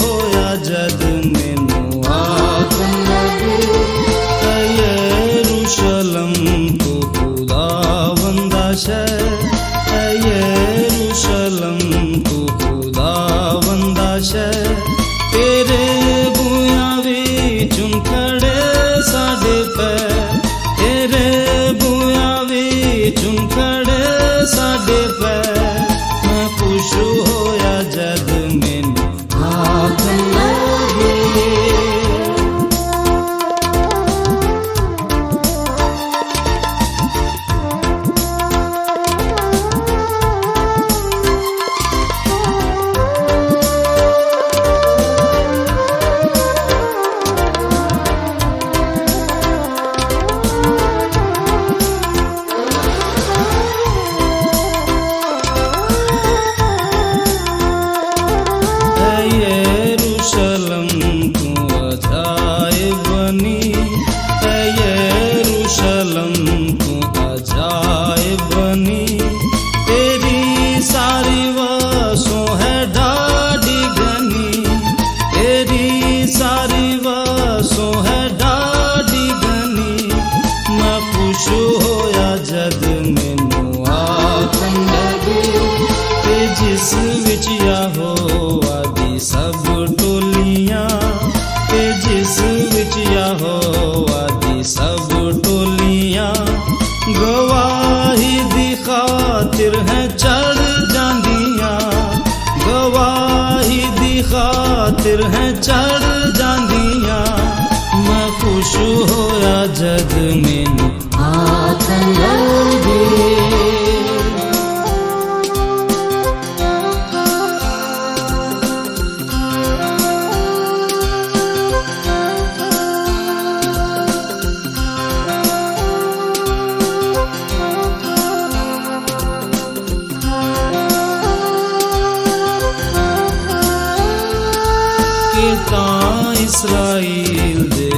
होया जद मैनू आखन लगे यरूशलम तो खुदावंदा शहर यरूशलम तो खुदावंदा शहर तेरे बूयां विचों खड़े साडे पैर तेरे बूयां विचों खड़े साडे पैर मैं खुश होया जद मैनू आखन लगे जिस विच यहोवा दी सब टोलियां ते जिस विच यहोवा दी सब टोलियां गवाही दी खातिर है चढ़ जांदियां गवाही दी खातिर है चढ़ जांदियां मैं खुश होया जद मैनू आखन लगे इस्राएल दे